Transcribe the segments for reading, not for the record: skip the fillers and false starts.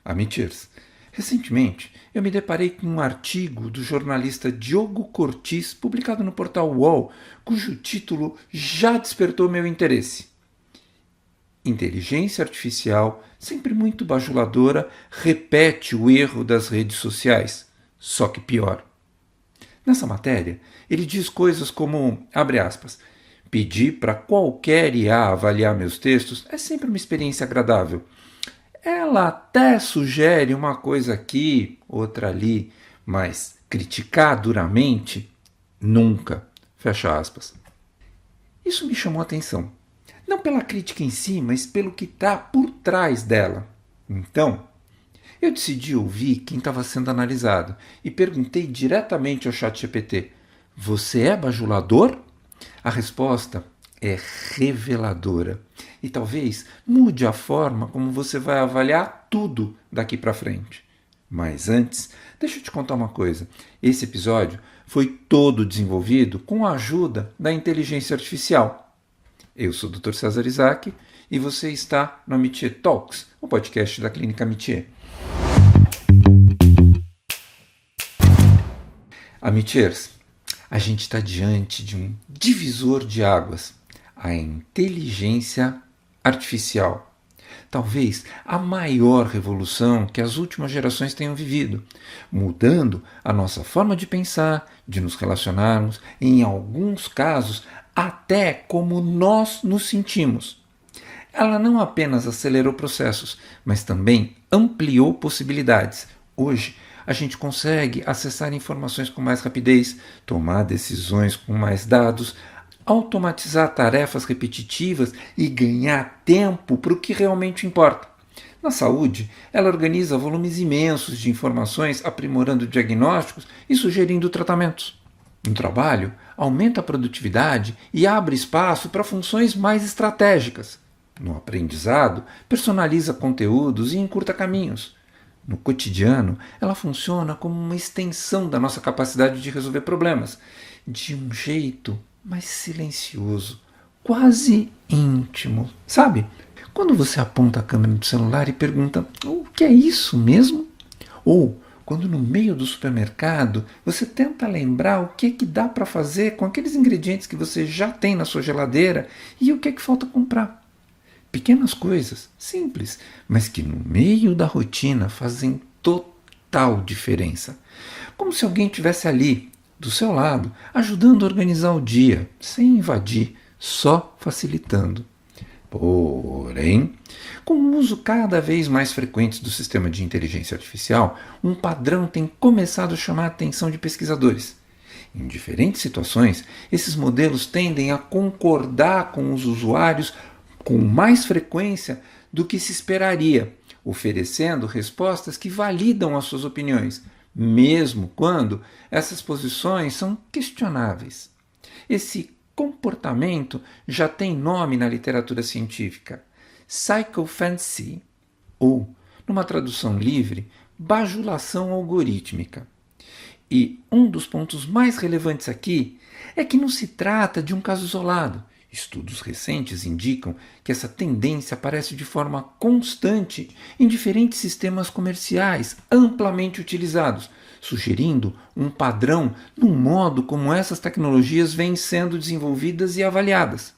Amichers, recentemente eu me deparei com um artigo do jornalista Diogo Cortis, publicado no portal UOL, cujo título já despertou meu interesse. Inteligência artificial, sempre muito bajuladora, repete o erro das redes sociais, só que pior. Nessa matéria, ele diz coisas como, abre aspas, pedir para qualquer IA avaliar meus textos é sempre uma experiência agradável. Ela até sugere uma coisa aqui, outra ali, mas criticar duramente, nunca. Fecha aspas. Isso me chamou a atenção. Não pela crítica em si, mas pelo que está por trás dela. Então, eu decidi ouvir quem estava sendo analisado e perguntei diretamente ao ChatGPT: você é bajulador? A resposta é reveladora e talvez mude a forma como você vai avaliar tudo daqui para frente. Mas antes, deixa eu te contar uma coisa. Esse episódio foi todo desenvolvido com a ajuda da inteligência artificial. Eu sou o Dr. César Isaac e você está no Amichê Talks, o podcast da Clínica Amichê. Amichers, a gente está diante de um divisor de águas, a inteligência artificial. Talvez a maior revolução que as últimas gerações tenham vivido, mudando a nossa forma de pensar, de nos relacionarmos, e em alguns casos, até como nós nos sentimos. Ela não apenas acelerou processos, mas também ampliou possibilidades. Hoje, a gente consegue acessar informações com mais rapidez, tomar decisões com mais dados, automatizar tarefas repetitivas e ganhar tempo para o que realmente importa. Na saúde, ela organiza volumes imensos de informações, aprimorando diagnósticos e sugerindo tratamentos. No trabalho, aumenta a produtividade e abre espaço para funções mais estratégicas. No aprendizado, personaliza conteúdos e encurta caminhos. No cotidiano, ela funciona como uma extensão da nossa capacidade de resolver problemas, de um jeito mais silencioso, quase íntimo. Sabe? Quando você aponta a câmera do celular e pergunta: o que é isso mesmo? Ou quando no meio do supermercado você tenta lembrar o que é que dá para fazer com aqueles ingredientes que você já tem na sua geladeira e o que é que falta comprar. Pequenas coisas, simples, mas que no meio da rotina fazem total diferença. Como se alguém estivesse ali, do seu lado, ajudando a organizar o dia, sem invadir, só facilitando. Porém, com o uso cada vez mais frequente do sistema de inteligência artificial, um padrão tem começado a chamar a atenção de pesquisadores. Em diferentes situações, esses modelos tendem a concordar com os usuários com mais frequência do que se esperaria, oferecendo respostas que validam as suas opiniões, mesmo quando essas posições são questionáveis. Esse comportamento já tem nome na literatura científica: psychophantasy, ou, numa tradução livre, bajulação algorítmica. E um dos pontos mais relevantes aqui é que não se trata de um caso isolado. Estudos recentes indicam que essa tendência aparece de forma constante em diferentes sistemas comerciais amplamente utilizados, sugerindo um padrão no modo como essas tecnologias vêm sendo desenvolvidas e avaliadas.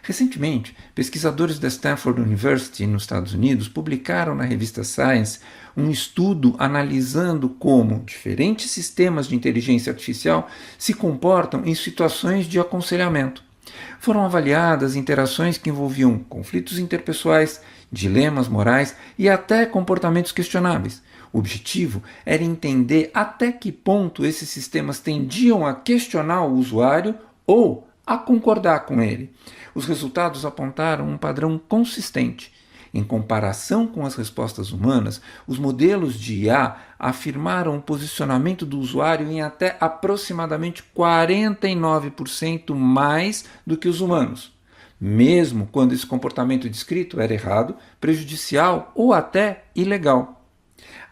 Recentemente, pesquisadores da Stanford University, nos Estados Unidos, publicaram na revista Science um estudo analisando como diferentes sistemas de inteligência artificial se comportam em situações de aconselhamento. Foram avaliadas interações que envolviam conflitos interpessoais, dilemas morais e até comportamentos questionáveis. O objetivo era entender até que ponto esses sistemas tendiam a questionar o usuário ou a concordar com ele. Os resultados apontaram um padrão consistente. Em comparação com as respostas humanas, os modelos de IA afirmaram o posicionamento do usuário em até aproximadamente 49% mais do que os humanos, mesmo quando esse comportamento descrito era errado, prejudicial ou até ilegal.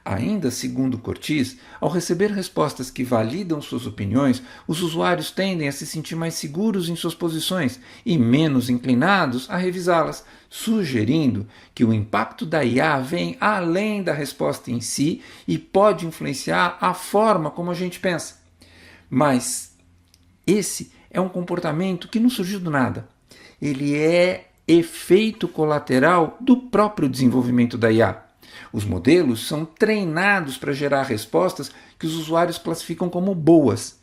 Ainda segundo Cortis, ao receber respostas que validam suas opiniões, os usuários tendem a se sentir mais seguros em suas posições e menos inclinados a revisá-las, sugerindo que o impacto da IA vem além da resposta em si e pode influenciar a forma como a gente pensa. Mas esse é um comportamento que não surgiu do nada. Ele é efeito colateral do próprio desenvolvimento da IA. Os modelos são treinados para gerar respostas que os usuários classificam como boas.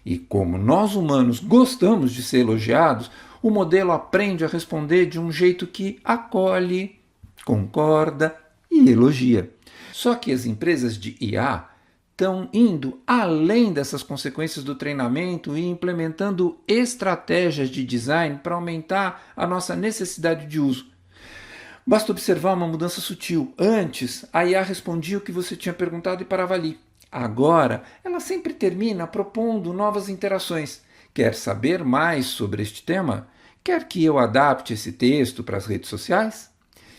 E como nós humanos gostamos de ser elogiados, o modelo aprende a responder de um jeito que acolhe, concorda e elogia. Só que as empresas de IA estão indo além dessas consequências do treinamento e implementando estratégias de design para aumentar a nossa necessidade de uso. Basta observar uma mudança sutil. Antes, a IA respondia o que você tinha perguntado e parava ali. Agora, ela sempre termina propondo novas interações. Quer saber mais sobre este tema? Quer que eu adapte esse texto para as redes sociais?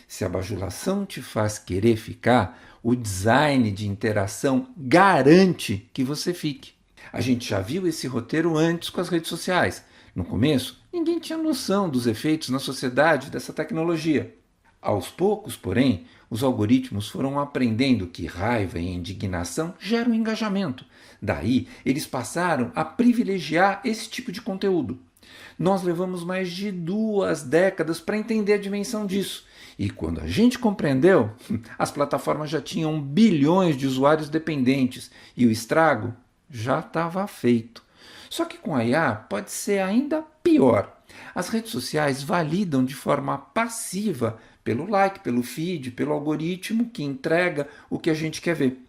Se a bajulação te faz querer ficar, o design de interação garante que você fique. A gente já viu esse roteiro antes com as redes sociais. No começo, ninguém tinha noção dos efeitos na sociedade dessa tecnologia. Aos poucos, porém, os algoritmos foram aprendendo que raiva e indignação geram engajamento. Daí, eles passaram a privilegiar esse tipo de conteúdo. Nós levamos mais de 2 décadas para entender a dimensão disso. E quando a gente compreendeu, as plataformas já tinham bilhões de usuários dependentes e o estrago já estava feito. Só que com a IA pode ser ainda pior. As redes sociais validam de forma passiva pelo like, pelo feed, pelo algoritmo que entrega o que a gente quer ver.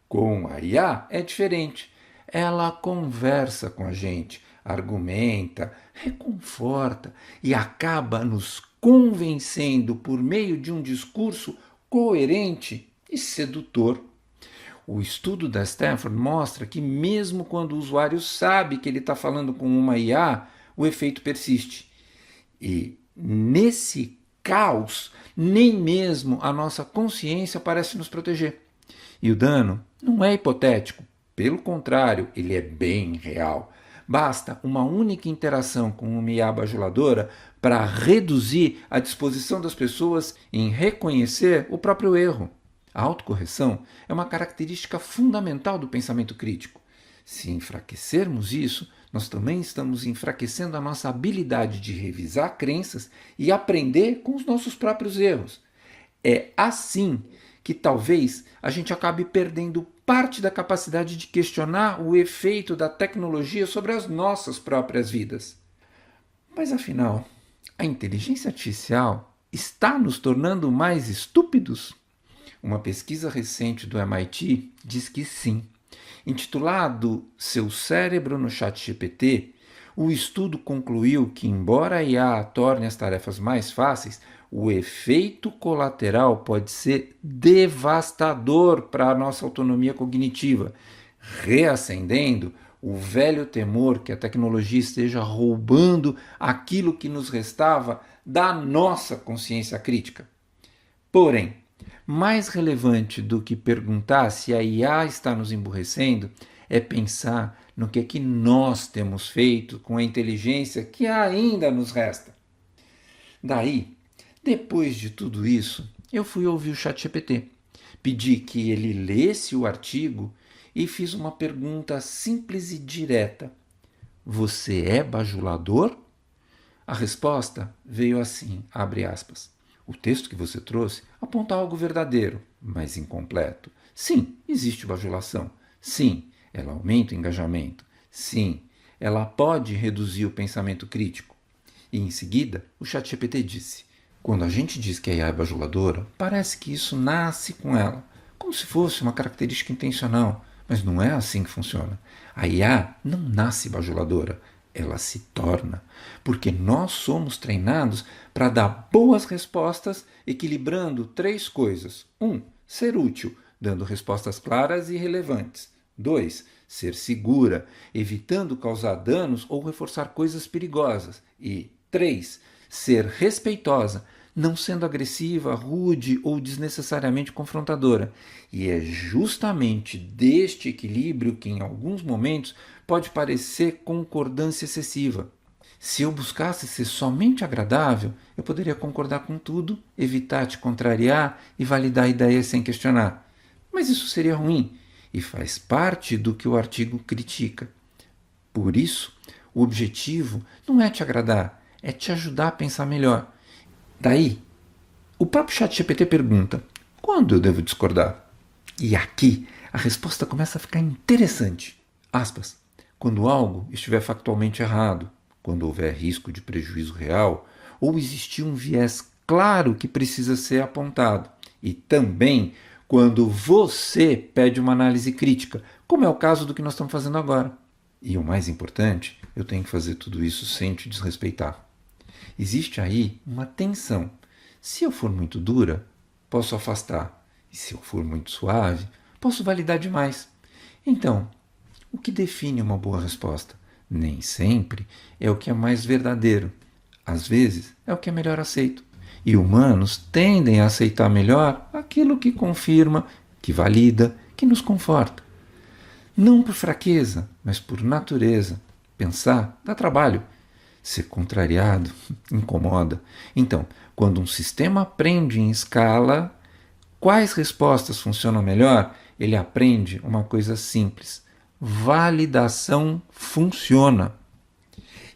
Com a IA é diferente. Ela conversa com a gente, argumenta, reconforta e acaba nos convencendo por meio de um discurso coerente e sedutor. O estudo da Stanford mostra que mesmo quando o usuário sabe que ele está falando com uma IA, o efeito persiste. E nesse caos, nem mesmo a nossa consciência parece nos proteger. E o dano não é hipotético, pelo contrário, ele é bem real. Basta uma única interação com uma IA bajuladora para reduzir a disposição das pessoas em reconhecer o próprio erro. A autocorreção é uma característica fundamental do pensamento crítico. Se enfraquecermos isso, nós também estamos enfraquecendo a nossa habilidade de revisar crenças e aprender com os nossos próprios erros. É assim que talvez a gente acabe perdendo parte da capacidade de questionar o efeito da tecnologia sobre as nossas próprias vidas. Mas afinal, a inteligência artificial está nos tornando mais estúpidos? Uma pesquisa recente do MIT diz que sim. Intitulado Seu Cérebro no ChatGPT, o estudo concluiu que, embora a IA torne as tarefas mais fáceis, o efeito colateral pode ser devastador para a nossa autonomia cognitiva, reacendendo o velho temor que a tecnologia esteja roubando aquilo que nos restava da nossa consciência crítica. Porém, mais relevante do que perguntar se a IA está nos emburrecendo é pensar no que é que nós temos feito com a inteligência que ainda nos resta. Daí, depois de tudo isso, eu fui ouvir o ChatGPT, pedi que ele lesse o artigo e fiz uma pergunta simples e direta. Você é bajulador? A resposta veio assim, abre aspas. O texto que você trouxe aponta algo verdadeiro, mas incompleto. Sim, existe bajulação. Sim, ela aumenta o engajamento. Sim, ela pode reduzir o pensamento crítico. E em seguida, o ChatGPT disse: quando a gente diz que a IA é bajuladora, parece que isso nasce com ela, como se fosse uma característica intencional, mas não é assim que funciona. A IA não nasce bajuladora, ela se torna, porque nós somos treinados para dar boas respostas, equilibrando 3 coisas. 1. Ser útil, dando respostas claras e relevantes. 2. Ser segura, evitando causar danos ou reforçar coisas perigosas. E 3. Ser respeitosa, não sendo agressiva, rude ou desnecessariamente confrontadora. E é justamente deste equilíbrio que, em alguns momentos, pode parecer concordância excessiva. Se eu buscasse ser somente agradável, eu poderia concordar com tudo, evitar te contrariar e validar ideias sem questionar. Mas isso seria ruim e faz parte do que o artigo critica. Por isso, o objetivo não é te agradar, é te ajudar a pensar melhor. Daí, o próprio ChatGPT pergunta: quando eu devo discordar? E aqui a resposta começa a ficar interessante. Aspas. Quando algo estiver factualmente errado, quando houver risco de prejuízo real, ou existir um viés claro que precisa ser apontado, e também quando você pede uma análise crítica, como é o caso do que nós estamos fazendo agora. E o mais importante, eu tenho que fazer tudo isso sem te desrespeitar. Existe aí uma tensão. Se eu for muito dura, posso afastar. E se eu for muito suave, posso validar demais. Então, o que define uma boa resposta? Nem sempre é o que é mais verdadeiro. Às vezes é o que é melhor aceito. E humanos tendem a aceitar melhor aquilo que confirma, que valida, que nos conforta. Não por fraqueza, mas por natureza. Pensar dá trabalho. Ser contrariado incomoda. Então, quando um sistema aprende em escala quais respostas funcionam melhor, ele aprende uma coisa simples: validação funciona.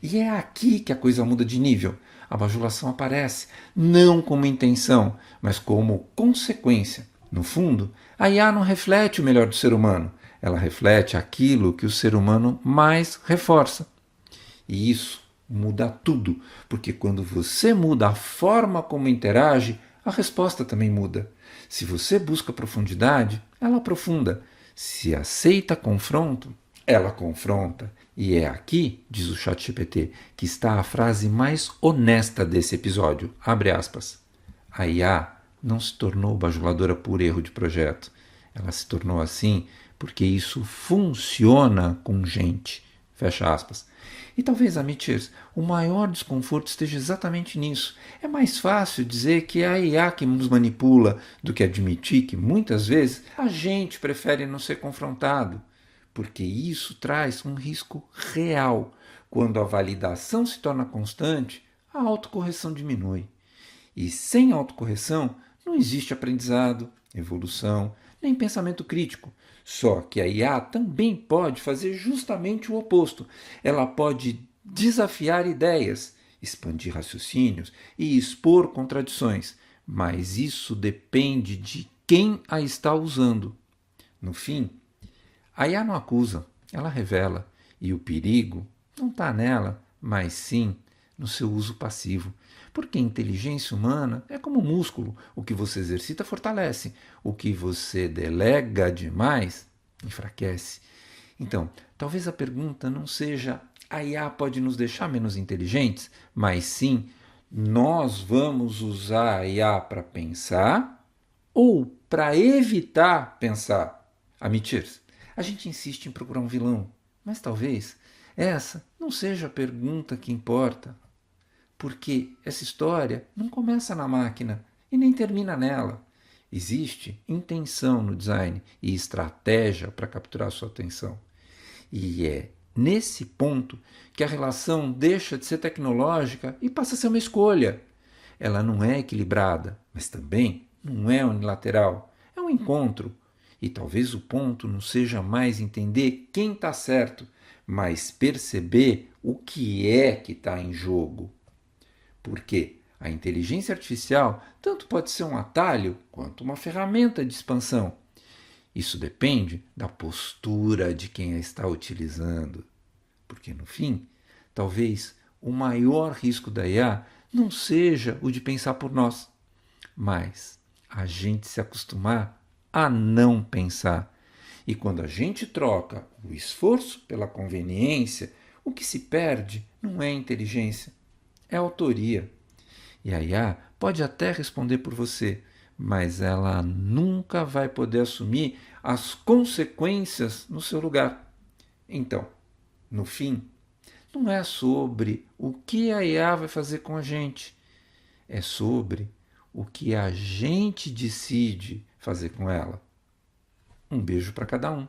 E é aqui que a coisa muda de nível. A bajulação aparece não como intenção, mas como consequência. No fundo, a IA não reflete o melhor do ser humano. Ela reflete aquilo que o ser humano mais reforça. E isso muda tudo, porque quando você muda a forma como interage, a resposta também muda. Se você busca profundidade, ela aprofunda. Se aceita confronto, ela confronta. E é aqui, diz o ChatGPT, que está a frase mais honesta desse episódio. Abre aspas. A IA não se tornou bajuladora por erro de projeto. Ela se tornou assim porque isso funciona com gente. Fecha aspas. E talvez, Amitir, o maior desconforto esteja exatamente nisso. É mais fácil dizer que é a IA que nos manipula do que admitir que, muitas vezes, a gente prefere não ser confrontado, porque isso traz um risco real. Quando a validação se torna constante, a autocorreção diminui. E sem autocorreção, não existe aprendizado, evolução, nem pensamento crítico. Só que a IA também pode fazer justamente o oposto. Ela pode desafiar ideias, expandir raciocínios e expor contradições, mas isso depende de quem a está usando. No fim, a IA não acusa, ela revela, e o perigo não está nela, mas sim no seu uso passivo. Porque a inteligência humana é como músculo: o que você exercita fortalece, o que você delega demais enfraquece. Então, talvez a pergunta não seja: a IA pode nos deixar menos inteligentes, mas sim: nós vamos usar a IA para pensar ou para evitar pensar? Amitir, a gente insiste em procurar um vilão, mas talvez essa não seja a pergunta que importa. Porque essa história não começa na máquina e nem termina nela. Existe intenção no design e estratégia para capturar sua atenção. E é nesse ponto que a relação deixa de ser tecnológica e passa a ser uma escolha. Ela não é equilibrada, mas também não é unilateral. É um encontro. E talvez o ponto não seja mais entender quem está certo, mas perceber o que é que está em jogo. Porque a inteligência artificial tanto pode ser um atalho quanto uma ferramenta de expansão. Isso depende da postura de quem a está utilizando. Porque, no fim, talvez o maior risco da IA não seja o de pensar por nós, mas a gente se acostumar a não pensar. E quando a gente troca o esforço pela conveniência, o que se perde não é inteligência, é autoria. E a IA pode até responder por você, mas ela nunca vai poder assumir as consequências no seu lugar. Então, no fim, não é sobre o que a IA vai fazer com a gente, é sobre o que a gente decide fazer com ela. Um beijo para cada um.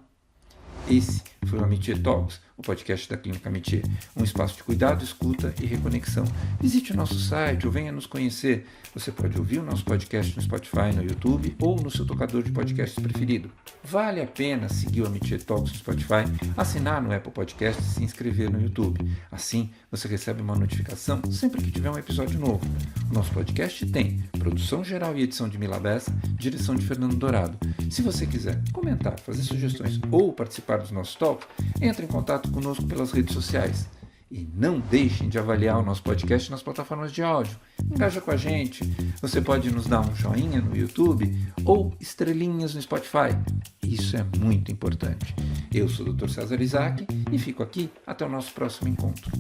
Esse foi o Amitié Talks, o podcast da Clínica Amitié, um espaço de cuidado, escuta e reconexão. Visite o nosso site ou venha nos conhecer. Você pode ouvir o nosso podcast no Spotify, no YouTube ou no seu tocador de podcasts preferido. Vale a pena seguir o Amitié Talks no Spotify, assinar no Apple Podcasts e se inscrever no YouTube. Assim, você recebe uma notificação sempre que tiver um episódio novo. O nosso podcast tem produção geral e edição de Mila Bessa, direção de Fernando Dourado. Se você quiser comentar, fazer sugestões ou participar dos nossos talks, entre em contato conosco pelas redes sociais. E não deixem de avaliar o nosso podcast nas plataformas de áudio. Engaja com a gente. Você pode nos dar um joinha no YouTube ou estrelinhas no Spotify. Isso é muito importante. Eu sou o Dr. César Isaac e fico aqui até o nosso próximo encontro.